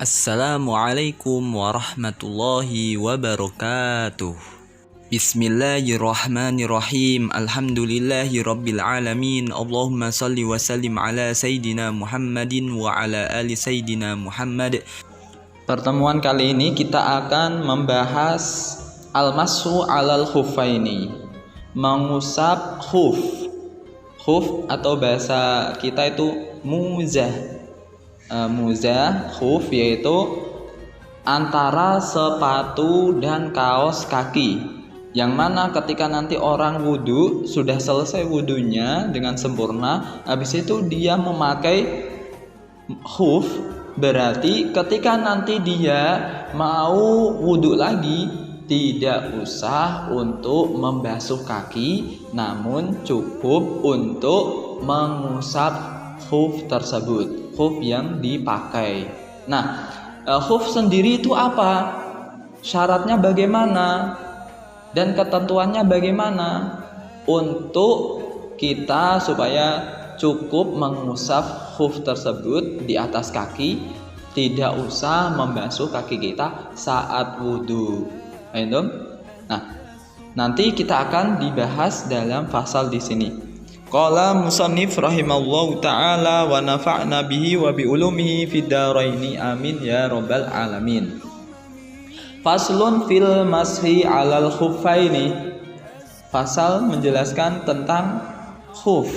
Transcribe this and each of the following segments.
Assalamualaikum warahmatullahi wabarakatuh. Bismillahirrahmanirrahim. Alhamdulillahi rabbil alamin. Allahumma salli wa sallim ala Sayyidina Muhammadin wa ala ali Sayyidina Muhammad. Pertemuan kali ini kita akan membahas al-mashu alal khuffaini, mengusap khuf. Khuf atau bahasa kita itu muzah. Muzah khuf yaitu antara sepatu dan kaos kaki, yang mana ketika nanti orang wudhu, sudah selesai wudhunya dengan sempurna, habis itu dia memakai khuf, berarti ketika nanti dia mau wudhu lagi, tidak usah untuk membasuh kaki, namun cukup untuk mengusap khuf tersebut, khuf yang dipakai. Nah, khuf sendiri itu apa? Syaratnya bagaimana? Dan ketentuannya bagaimana? Untuk kita supaya cukup mengusap khuf tersebut di atas kaki, tidak usah membasuh kaki kita saat wudhu. Nah, nanti kita akan dibahas dalam pasal di sini. Qala musannif rahimallahu ta'ala wa nafa'na bihi wa bi ulumihi fid dharaini amin ya rabbal alamin. Faslun fil mashi 'alal khuffaini. Pasal menjelaskan tentang khuf.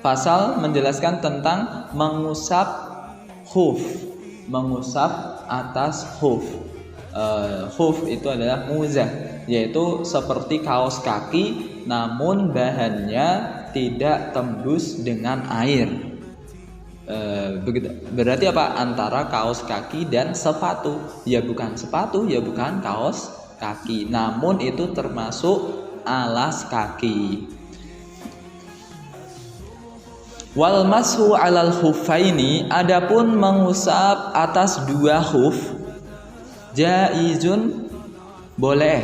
Pasal menjelaskan tentang mengusap khuf, mengusap atas khuf. Khuf itu adalah muzah, yaitu seperti kaos kaki, namun bahannya tidak tembus dengan air. Berarti apa? Antara kaos kaki dan sepatu. Ya bukan sepatu, ya bukan kaos kaki, namun itu termasuk alas kaki. Wal mashu 'alal khuffaini, adapun mengusap atas dua khuf, jaizun, boleh,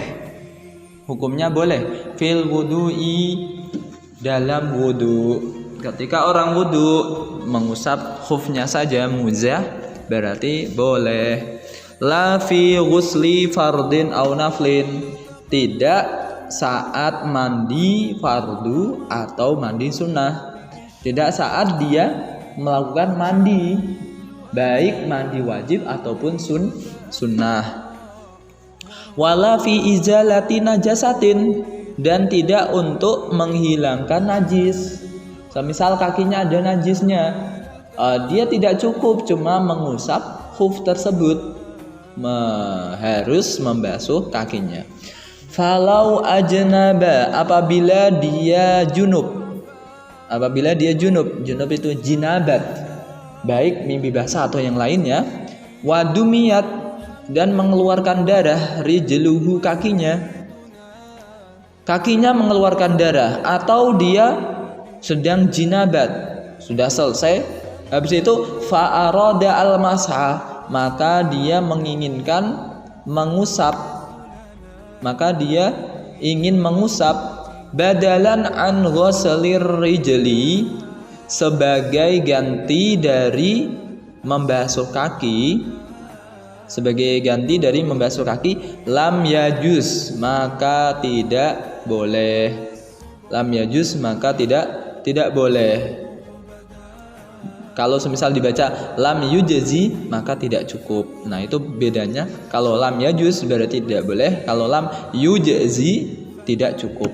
hukumnya boleh, fil wudu'i, dalam wudu. Ketika orang wudu mengusap khufnya saja muzah, berarti boleh. La fi ghusli fardin au naflin, tidak saat mandi fardu atau mandi sunnah, tidak saat dia melakukan mandi, baik mandi wajib ataupun sunnah. Wala fi izalati najasatin, dan tidak untuk menghilangkan najis. Semisal kakinya ada najisnya, dia tidak cukup cuma mengusap khuf tersebut, harus membasuh kakinya. Falau ajnaba, apabila dia junub, junub itu jinabat, baik mimpi basah atau yang lainnya. Wadumiyat, dan mengeluarkan darah, rijluhu, kakinya mengeluarkan darah, atau dia sedang jinabat, sudah selesai, habis itu fa'arada al-masha, maka dia menginginkan mengusap, badalan an ghuslir rijli, sebagai ganti dari membasuh kaki, lam yajuz, maka tidak boleh. Tidak boleh. Kalau semisal dibaca lam yujzi, maka tidak cukup. Nah, itu bedanya. Kalau lam yajuz berarti tidak boleh, kalau lam yujzi tidak cukup.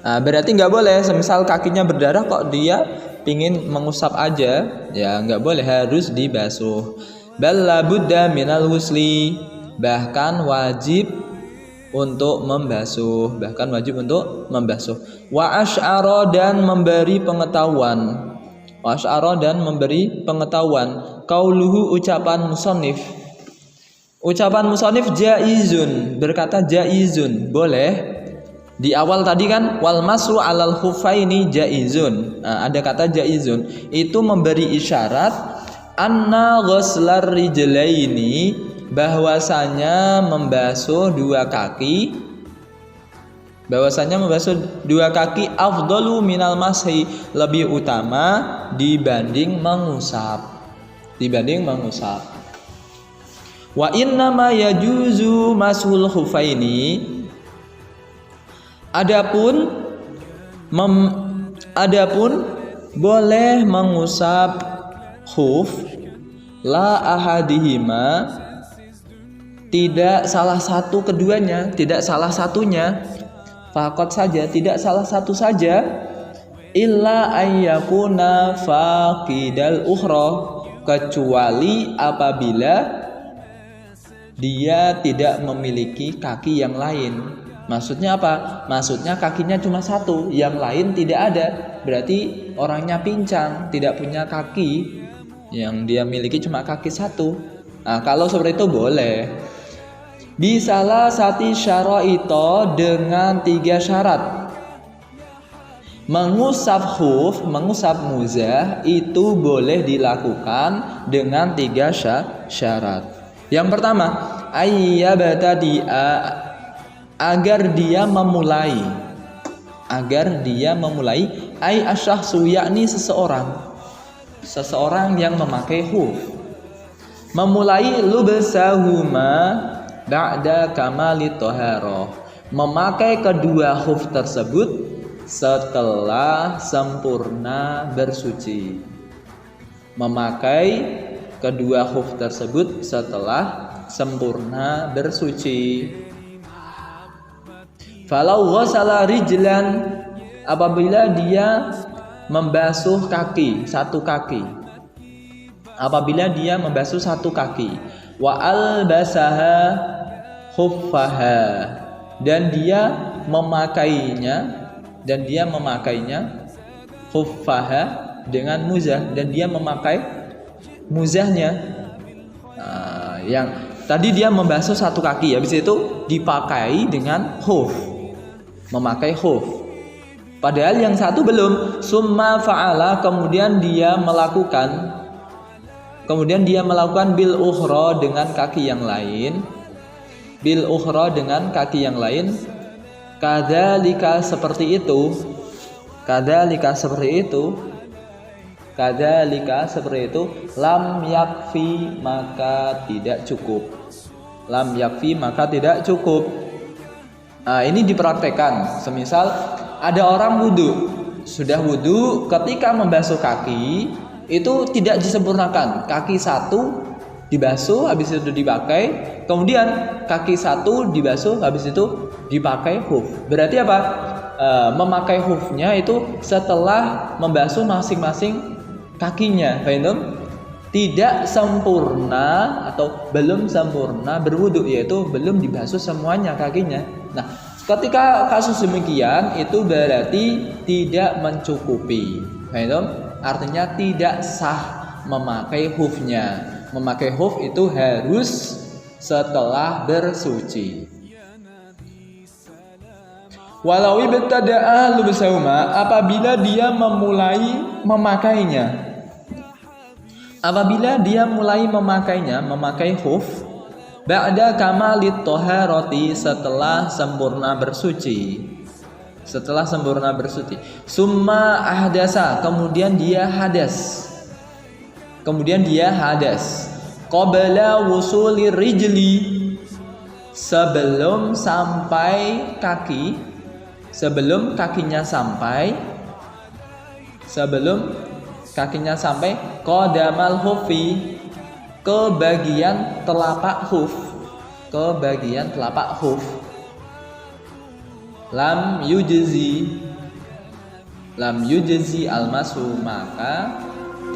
Nah, berarti nggak boleh semisal kakinya berdarah kok dia pingin mengusap aja, ya nggak boleh, harus dibasuh. Bal la budda minal ghusli, bahkan wajib untuk membasuh. Wa asy'ara, dan memberi pengetahuan. Qauluhu, ucapan musannif jaizun, berkata jaizun, boleh. Di awal tadi kan wal mashu 'alal khuffaini jaizun. Nah, ada kata jaizun, itu memberi isyarat anna ghuslar rijlaini, bahwasanya membasuh dua kaki afdalu minal mashi, lebih utama dibanding mengusap. dibanding mengusap. Wa innama yajuzu mashul khufaini. Adapun boleh mengusap khuf la ahadihima, tidak salah satu keduanya, tidak salah satunya, fakot saja, tidak salah satu saja, illa ayyakuna faqidal ukhra, kecuali apabila dia tidak memiliki kaki yang lain. Maksudnya apa? Maksudnya kakinya cuma satu, yang lain tidak ada. Berarti orangnya pincang, tidak punya kaki, yang dia miliki cuma kaki satu. Nah, kalau seperti itu boleh. Bisalah sati syaraito, dengan 3 syarat. Mengusap khuf, mengusap muzah itu boleh dilakukan dengan 3 syarat. Yang pertama, ayyabtadi'a, agar dia memulai, ai asyahsu, yakni seseorang yang memakai khuf, memulai lubsahuma ba'da kamali thaharah, memakai kedua khuf tersebut setelah sempurna bersuci. Memakai kedua khuf tersebut setelah sempurna bersuci. Falau ghasala rijlan, apabila dia membasuh kaki, satu kaki. Apabila dia membasuh satu kaki, wa albasaha khuffaha, dan dia memakainya khuffaha dengan muzah, dan dia memakai muzahnya. Nah, yang tadi dia membasuh satu kaki, habis itu dipakai dengan khuf, memakai khuf. Padahal yang satu belum. Summa fa'ala, kemudian dia melakukan bil ukhra, dengan kaki yang lain. Bil ukhra, dengan kaki yang lain. Kadzalika, seperti itu. Lam yakfi, maka tidak cukup. Nah, ini dipraktekkan. Semisal ada orang sudah wudu, ketika membasuh kaki itu tidak disempurnakan. Kaki satu dibasuh, habis itu dipakai, kemudian kaki satu dibasuh, habis itu dipakai khuf. Berarti apa? Memakai khufnya itu setelah membasuh masing-masing kakinya. Paham? Tidak sempurna atau belum sempurna berwudu, yaitu belum dibasuh semuanya kakinya. Nah, ketika kasus demikian itu berarti tidak mencukupi. Paham? Artinya tidak sah memakai khufnya. Memakai khuf itu harus setelah bersuci. Walau ibtada'a lubsahuma, apabila dia memulai memakainya. Memakai khuf ba'da kamalit thaharati, setelah sempurna bersuci. Summa ahdasa, kemudian dia hadas. Qabla wusuli rijli, sebelum kakinya sampai qadamal hufi, ke bagian telapak khuf. Lam yujzi almasu, maka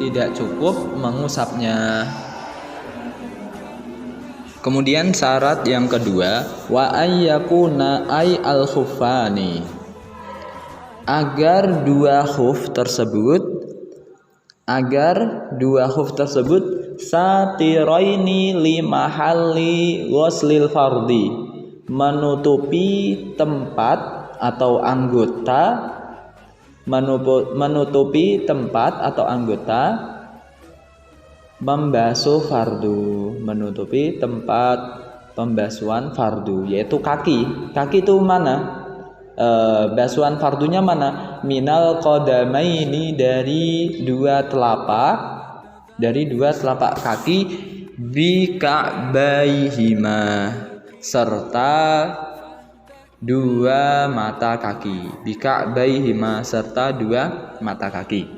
tidak cukup mengusapnya. Kemudian syarat yang kedua, wa ayyakuna ay al khufani, agar dua khuf tersebut satiraini li mahalli ghuslil fardi, menutupi tempat atau anggota membasuh fardu, menutupi tempat pembasuhan fardu, yaitu kaki itu mana? Basuhan fardunya mana? Minal qadamaini, dari dua telapak, dari dua telapak kaki, bi ka'baihima, serta dua mata kaki, bi ka'baihima, serta dua mata kaki.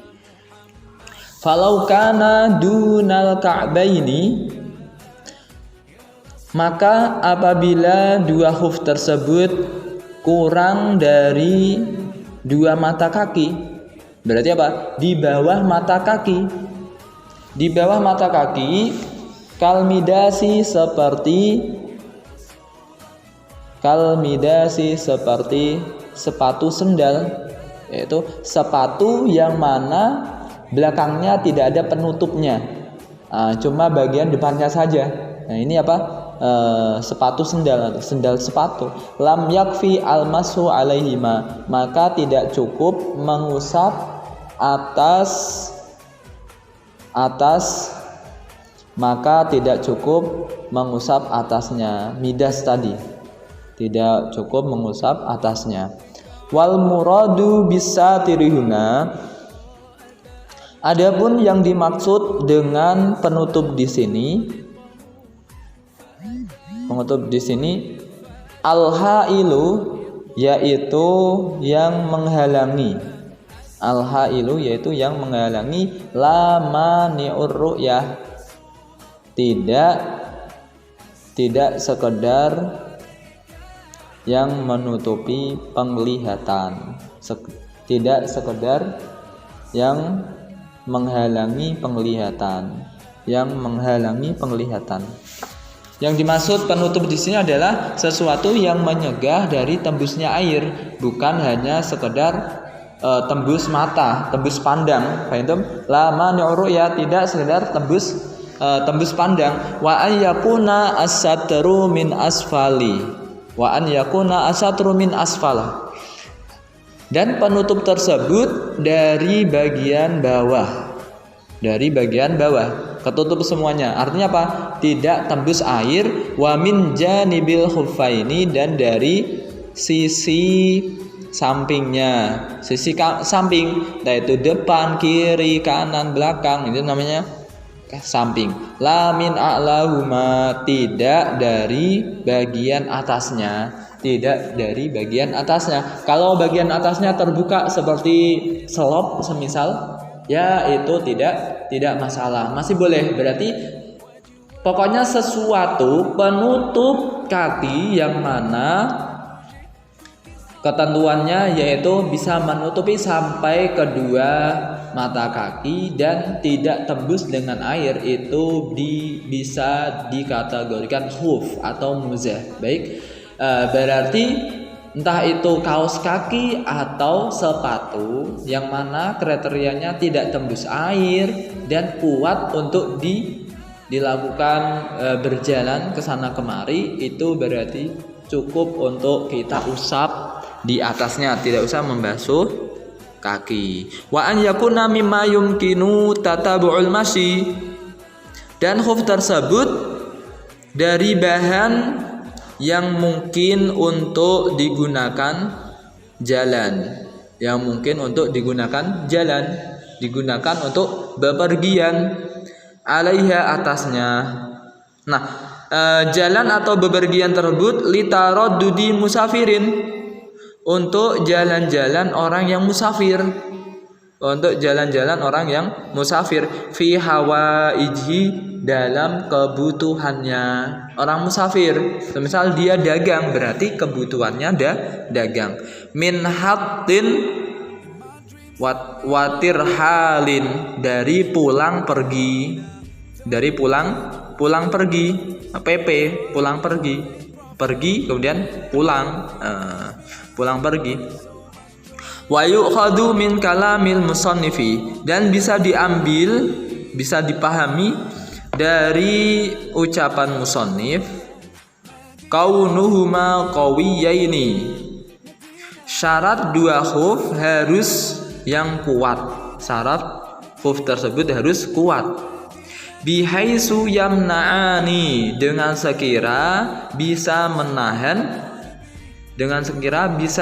Falau kana dunal ka'baini, maka apabila dua khuf tersebut kurang dari dua mata kaki, berarti apa? Di bawah mata kaki. Di bawah mata kaki, kalmidasi seperti sepatu sendal, yaitu sepatu yang mana belakangnya tidak ada penutupnya, cuma bagian depannya saja. Nah ini apa? Sepatu sendal sepatu. Lam yakfi almasu alaihima, maka tidak cukup mengusap atas, maka tidak cukup mengusap atasnya. Midas tadi tidak cukup mengusap atasnya. Wal muradu bisatirihuna, adapun yang dimaksud dengan penutup di sini, al-hailu, yaitu yang menghalangi. Al-hailu yaitu yang menghalangi, la mani'ur ru'yah, tidak sekedar yang menutupi penglihatan, tidak sekedar yang menghalangi penglihatan, Yang dimaksud penutup di sini adalah sesuatu yang menyegah dari tembusnya air, bukan hanya sekedar tembus mata, tembus pandang. Faham? La mani'ur ru'ya, tidak sekedar tembus pandang. Wa an yakuna as-satru min asfala. Dan penutup tersebut dari bagian bawah. Ketutup semuanya. Artinya apa? Tidak tembus air. Wa min janibil khuffaini, dan dari sisi sampingnya, samping, yaitu depan, kiri, kanan, belakang, itu namanya samping. La min a'lahuma, tidak dari bagian atasnya, Kalau bagian atasnya terbuka seperti selop semisal, ya itu tidak masalah, masih boleh. Berarti pokoknya sesuatu penutup kaki yang mana ketentuannya yaitu bisa menutupi sampai kedua mata kaki dan tidak tembus dengan air, itu bisa dikategorikan khuf atau muzah. Baik, berarti entah itu kaos kaki atau sepatu yang mana kriterianya tidak tembus air dan kuat untuk dilakukan berjalan ke sana kemari, itu berarti cukup untuk kita usap di atasnya, tidak usah membasuh kaki. Wa an yakuna mimma yumkinu tatabu'ul masyi, dan khuf tersebut dari bahan yang mungkin untuk digunakan jalan, digunakan untuk bepergian, alaiha, atasnya. Nah, jalan atau bepergian tersebut litaraddudi musafirin, untuk jalan-jalan orang yang musafir, fi hawaiji, dalam kebutuhannya orang musafir. Misal dia dagang, berarti kebutuhannya dagang. Min hattin watir halin, dari pulang pergi, PP, pulang pergi kemudian pulang pergi. Wa yu'khadhu min kalamil musannifi, dan bisa dipahami dari ucapan musannif, kaunuhuma qawiyaini, syarat dua khuf harus yang kuat, syarat khuf tersebut harus kuat. Bihaisu yamna'ani, dengan sekira bisa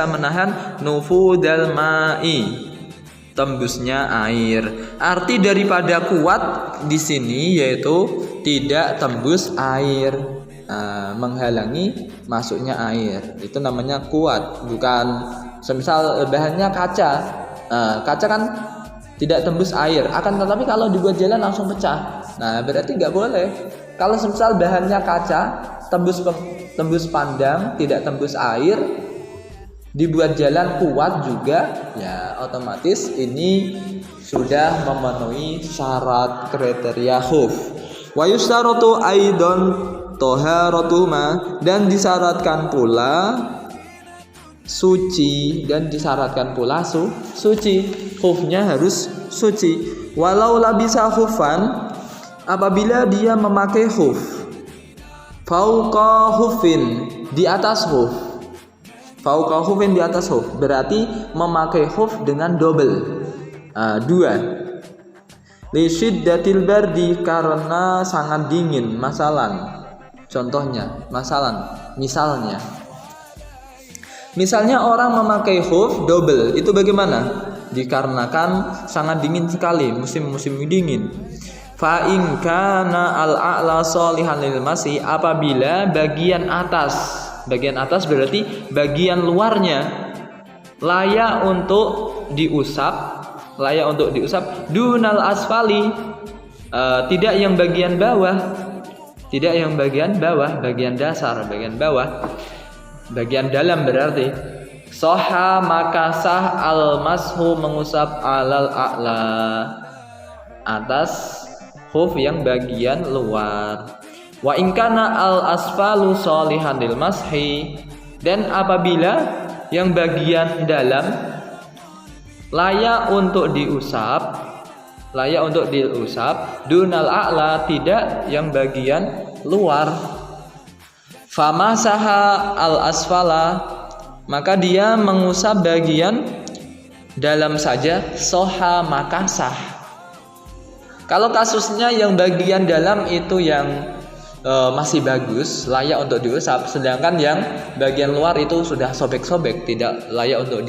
menahan nufudal ma'i, tembusnya air. Arti daripada kuat di sini yaitu tidak tembus air, menghalangi masuknya air. Itu namanya kuat, bukan semisal bahannya kaca. Kaca kan tidak tembus air, akan tetapi kalau dibuat jalan langsung pecah. Nah, berarti nggak boleh. Kalau semisal bahannya kaca, tembus pandang, tidak tembus air, dibuat jalan kuat juga, ya otomatis ini sudah memenuhi syarat kriteria khuf. Wa yustaratu aidan taharatuhuma, dan disyaratkan pula suci, suci. Khufnya harus suci. Walau labisa khufan, apabila dia memakai khuf, fauqa khufin, di atas khuf. Fauqa khufin, di atas khuf, berarti memakai khuf dengan double, 2. Li syiddatil bardi, karena sangat dingin. Misalnya orang memakai khuf double, itu bagaimana? Dikarenakan sangat dingin sekali, musim dingin. Fa in kana al-a'la shalihan lil masi, apabila bagian atas berarti bagian luarnya layak untuk diusap, dunal asfali, tidak yang bagian bawah, bagian dasar, bagian dalam berarti. Soha, maka sah al-mashu, mengusap alal a'la, atas khuf yang bagian luar. Wa in kana al-asfalu shalihan lil mashi, dan apabila yang bagian dalam layak untuk diusap, dunal a'la, tidak yang bagian luar. Famasaha al-asfala, maka dia mengusap bagian dalam saja, soha, maka sah. Kalau kasusnya yang bagian dalam itu yang masih bagus, layak untuk diusap, sedangkan yang bagian luar itu sudah sobek-sobek, tidak layak untuk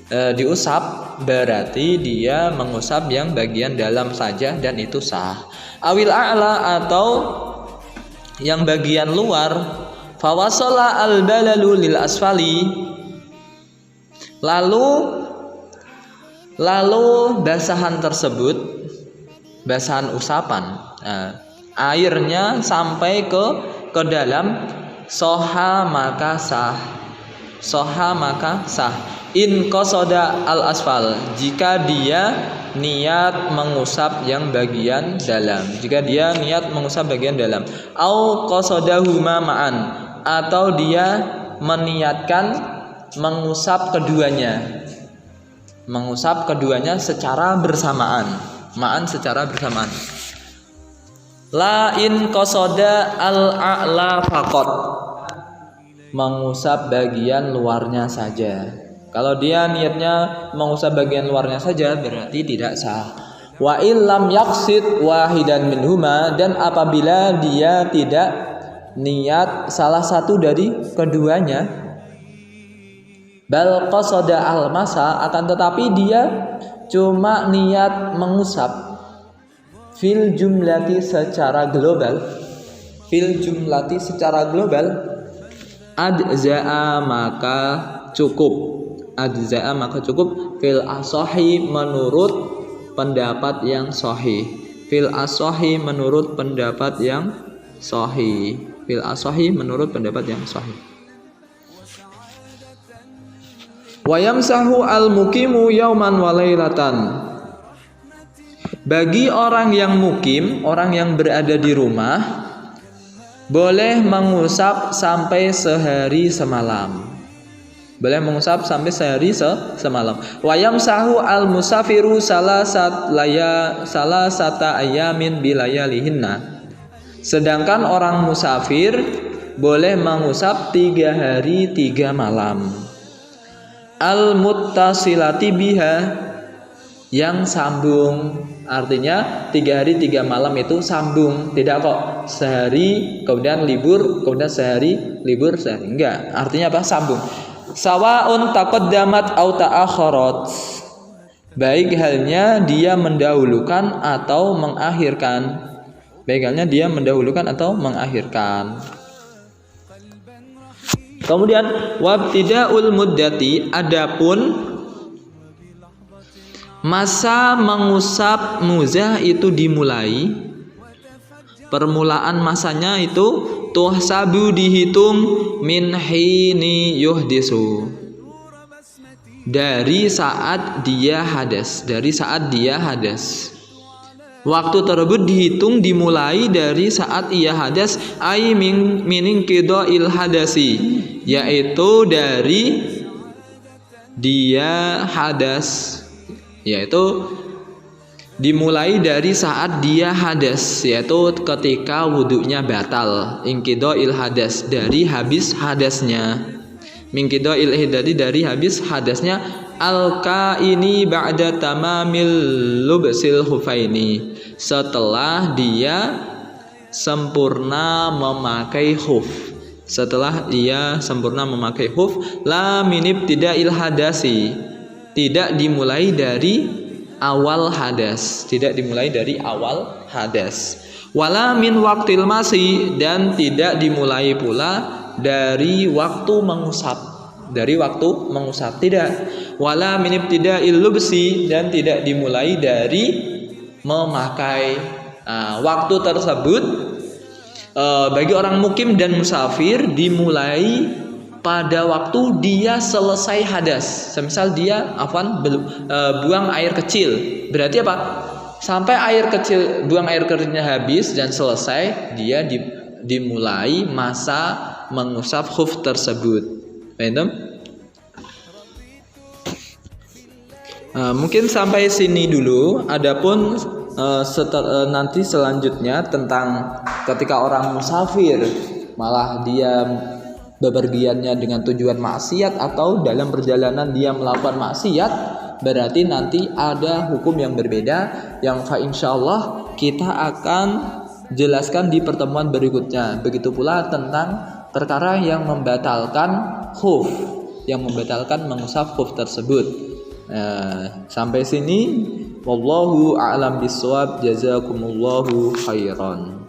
diusap, berarti dia mengusap yang bagian dalam saja dan itu sah. Awil a'la, atau yang bagian luar. Fawasala al-balalu lil asfali, lalu basahan tersebut, basahan usapan, airnya sampai ke dalam, soha, maka sah. In qasada al asfal, jika dia niat mengusap yang bagian dalam, au qasadahuma ma'an, atau dia meniatkan mengusap keduanya secara bersamaan, La in qasada al-a'la faqat, mengusap bagian luarnya saja. Kalau dia niatnya mengusap bagian luarnya saja, berarti tidak sah. Wa illam yaqsid wahidan minhuma, dan apabila dia tidak niat salah satu dari keduanya, bal qasada al-masa, akan tetapi dia cuma niat mengusap, fil jumlati secara global, adza'a, maka cukup, fil asohi, menurut pendapat yang sahih, Wa yamsahu al-muqimu yauman wa lailatan, bagi orang yang mukim, orang yang berada di rumah, boleh mengusap sampai sehari semalam. Wa yamsahu al-musafiru salasata ayamin bilayalihinna, sedangkan orang musafir boleh mengusap 3 hari 3 malam. Al-muttasilati biha, yang sambung, artinya 3 hari 3 malam itu sambung, tidak kok sehari kemudian libur, kemudian sehari libur, sehari, enggak, artinya apa? Sambung. Sawaun taqaddamat au ta'akharat, baik halnya dia mendahulukan atau mengakhirkan. Baik halnya dia mendahulukan atau mengakhirkan. Kemudian wabtidaul muddati, adapun masa mengusap muzah itu dimulai, permulaan masanya itu tuhsabu dihitung min hini yuhdisu, dari saat dia hadas, dari saat dia hadas. Waktu tersebut dihitung dimulai dari saat ia hadas, ai min qida'il hadasi, yaitu dari dia hadas, yaitu dimulai dari saat dia hadas, yaitu ketika wudhunya batal. Inqida'il hadas, dari habis hadasnya. Minqida'il hidati, dari habis hadasnya. Al-kaini ba'da tamamil lubsil hufaini, setelah dia sempurna memakai khuf. Setelah dia sempurna memakai khuf. La minib tidak hadasi, tidak dimulai dari awal hadas, tidak dimulai dari awal hadas. Wala min waktil masi, dan tidak dimulai pula dari waktu mengusap, dari waktu mengusap, tidak. Wala min ibtida'il lubsi, dan tidak dimulai dari memakai. Waktu tersebut bagi orang mukim dan musafir dimulai pada waktu dia selesai hadas. Semisal dia buang air kecil, berarti apa? Sampai air kecil, buang air kecilnya habis dan selesai, dia dimulai masa mengusap khuf tersebut. Paham? Mungkin sampai sini dulu. Adapun nanti selanjutnya tentang ketika orang musafir malah dia bepergiannya dengan tujuan maksiat atau dalam perjalanan dia melakukan maksiat, berarti nanti ada hukum yang berbeda yang insyaallah kita akan jelaskan di pertemuan berikutnya. Begitu pula tentang perkara yang membatalkan khuf, yang membatalkan mengusap khuf tersebut. Sampai sini wallahu a'lam bishawab, jazakumullahu khairan.